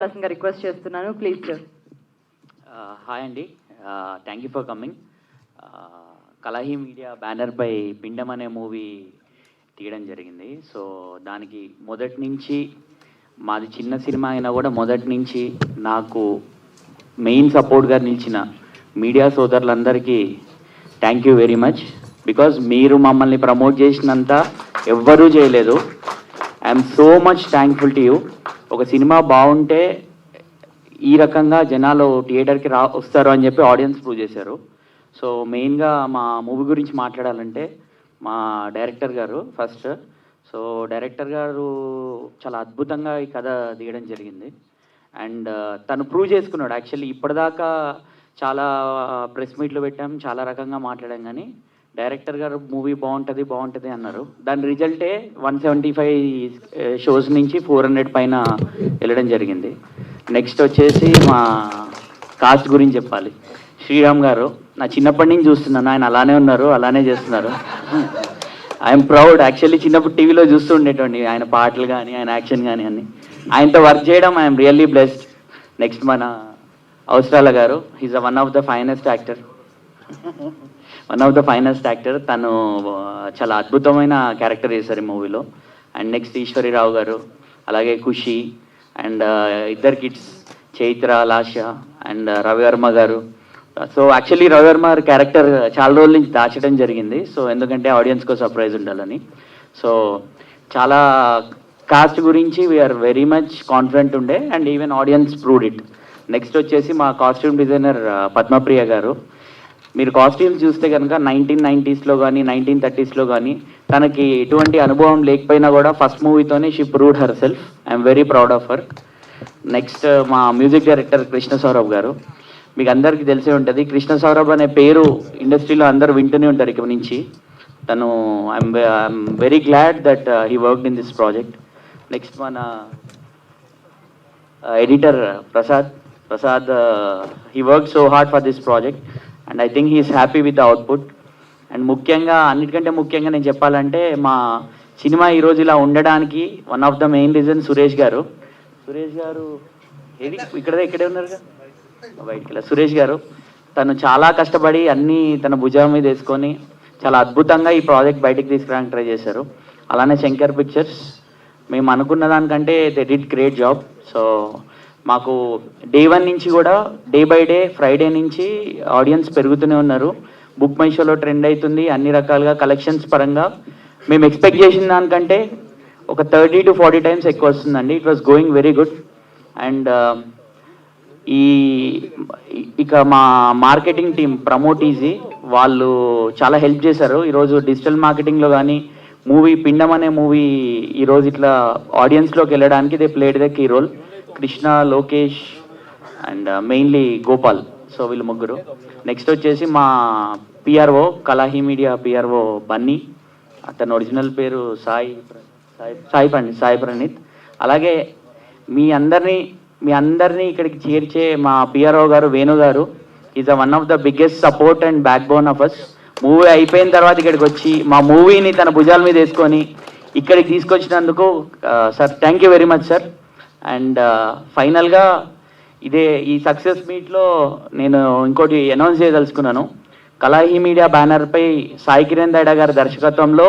పర్సన్గా రిక్వెస్ట్ చేస్తున్నాను, please sir. Hi అండి, thank you for coming. Kalahi media బ్యానర్పై పిండం అనే మూవీ తీయడం జరిగింది. సో దానికి మొదటి నుంచి మాది చిన్న సినిమా అయినా కూడా మొదటి నుంచి నాకు మెయిన్ సపోర్ట్గా నిలిచిన మీడియా సోదరులందరికీ thank you very much. Because మీరు మమ్మల్ని ప్రమోట్ చేసినంత ఎవ్వరూ చేయలేదు. I'm so much thankful to you. ఒక సినిమా బాగుంటే ఈ రకంగా జనాలు థియేటర్కి వస్తారు అని చెప్పి ఆడియన్స్ ప్రూవ్ చేశారు. సో మెయిన్గా మా మూవీ గురించి మాట్లాడాలంటే మా డైరెక్టర్ గారు ఫస్ట్. సో డైరెక్టర్ గారు చాలా అద్భుతంగా ఈ కథ తీయడం జరిగింది. అండ్ తను ప్రూవ్ చేసుకున్నాడు. యాక్చువల్లీ ఇప్పటిదాకా చాలా ప్రెస్ మీట్లు పెట్టాం, చాలా రకంగా మాట్లాడాం, కానీ డైరెక్టర్ గారు మూవీ బాగుంటుంది అన్నారు. దాని రిజల్టే 175 షోస్ నుంచి 400 పైన వెళ్ళడం జరిగింది. నెక్స్ట్ వచ్చేసి మా కాస్ట్ గురించి చెప్పాలి. శ్రీరామ్ గారు నా చిన్నప్పటి నుంచి చూస్తున్నాను, ఆయన అలానే ఉన్నారు, అలానే చేస్తున్నారు. I'm proud. యాక్చువల్లీ చిన్నప్పుడు టీవీలో చూస్తూ ఉండేటండి ఆయన పాటలు కానీ ఆయన యాక్షన్ కానీ అన్ని. ఆయనతో వర్క్ చేయడం ఐఎమ్ రియల్లీ బ్లెస్డ్. నెక్స్ట్ మన అవసరాల గారు, he's one of the finest actor. తను చాలా అద్భుతమైన క్యారెక్టర్ చేశారు ఈ మూవీలో. అండ్ నెక్స్ట్ ఈశ్వరిరావు గారు, అలాగే ఖుషి, అండ్ ఇద్దరు కిడ్స్ చైత్ర, లాష అండ్ రవివర్మ గారు. సో యాక్చువల్లీ రవివర్మ క్యారెక్టర్ చాలా రోజుల నుంచి దాచడం జరిగింది. సో ఎందుకంటే ఆడియన్స్కో సర్ప్రైజ్ ఉండాలని. సో చాలా కాస్ట్ గురించి వీఆర్ వెరీ మచ్ కాన్ఫిడెంట్ ఉండే, and even audience proved it. Next వచ్చేసి మా కాస్ట్యూమ్ డిజైనర్ పద్మప్రియ గారు. మీరు కాస్ట్యూమ్స్ చూస్తే కనుక 1990s కానీ 1930s కానీ తనకి ఎటువంటి అనుభవం లేకపోయినా కూడా ఫస్ట్ మూవీతోనే she proved herself. I'm very proud of her. Next మా మ్యూజిక్ డైరెక్టర్ కృష్ణ సౌరభ్ గారు. మీకు అందరికీ తెలిసే ఉంటుంది, కృష్ణ సౌరభ్ అనే పేరు ఇండస్ట్రీలో అందరూ వింటూనే ఉంటారు ఇక్కడి నుంచి. తను I'm very glad that he worked in this project. Next మన editor Prasad he work so hard for this project and I think he is happy with the output. And అన్నిటికంటే ముఖ్యంగా నేను చెప్పాలంటే మా సినిమా ఈరోజు ఇలా ఉండడానికి one of the main reason Suresh garu ఇక్కడే ఉన్నారుగా బయటికి. సురేష్ గారు తను చాలా కష్టపడి అన్నీ తన భుజం మీద వేసుకొని చాలా అద్భుతంగా ఈ ప్రాజెక్ట్ బయటికి తీసుకురావడానికి ట్రై చేశారు. అలానే శంకర్ పిక్చర్స్, మేము అనుకున్న దానికంటే they did great job. So మాకు డే 1 నుంచి కూడా డే బై డే ఫ్రైడే నుంచి ఆడియన్స్ పెరుగుతూనే ఉన్నారు. బుక్ మై షోలో ట్రెండ్ అవుతుంది. అన్ని రకాలుగా కలెక్షన్స్ పరంగా మేము ఎక్స్పెక్ట్ చేసిన దానికంటే ఒక 30 to 40 times ఎక్కువ వస్తుందండి. It was going very good. And ఇక మా మార్కెటింగ్ టీం ప్రమోట్ ఈజీ వాళ్ళు చాలా హెల్ప్ చేశారు. ఈరోజు డిజిటల్ మార్కెటింగ్లో కానీ మూవీ పిండం అనే మూవీ ఈరోజు ఇట్లా ఆడియన్స్లోకి వెళ్ళడానికి they played the key role. Krishna, Lokesh and mainly Gopal. So వీళ్ళు ముగ్గురు. నెక్స్ట్ వచ్చేసి మా PRO Kalahi media PRO Bunny, అతని ఒరిజినల్ పేరు సాయి ప్రణీత్. అలాగే మీ అందరినీ ఇక్కడికి చేర్చే మా పిఆర్ఓ గారు వేణు గారు. Is one of the biggest support and backbone of us. Movie అయిపోయిన తర్వాత ఇక్కడికి వచ్చి మా మూవీని తన భుజాల మీద వేసుకొని ఇక్కడికి తీసుకొచ్చినందుకు sir thank you very much sir. And ఫైనల్గా ఈ సక్సెస్ మీట్లో నేను ఇంకోటి అనౌన్స్ చేయదలుచుకున్నాను. కలాహి మీడియా బ్యానర్పై సాయి కిరణ్ దైడా గారి దర్శకత్వంలో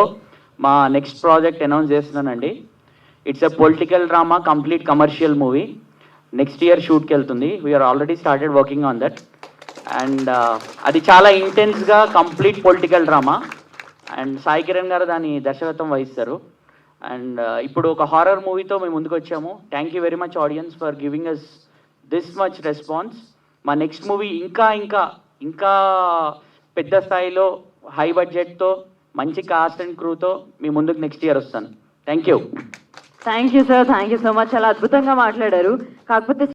మా నెక్స్ట్ ప్రాజెక్ట్ అనౌన్స్ చేస్తున్నానండి. It's a political drama, complete commercial movie. Next year షూట్కి వెళ్తుంది. We are already started working on that. And అది చాలా ఇంటెన్స్గా complete political drama. And Sai Kiran garu దాని దర్శకత్వం వహిస్తారు. అండ్ ఇప్పుడు ఒక హారర్ మూవీతో మేము ముందుకు వచ్చాము. Thank you very much audience for giving us this much response. మా నెక్స్ట్ మూవీ ఇంకా పెద్ద స్థాయిలో హై బడ్జెట్తో మంచి కాస్ట్ అండ్ క్రూతో మీ ముందుకు నెక్స్ట్ ఇయర్ వస్తాను. Thank you sir, thank you so much. చాలా అద్భుతంగా మాట్లాడారు. కాకపోతే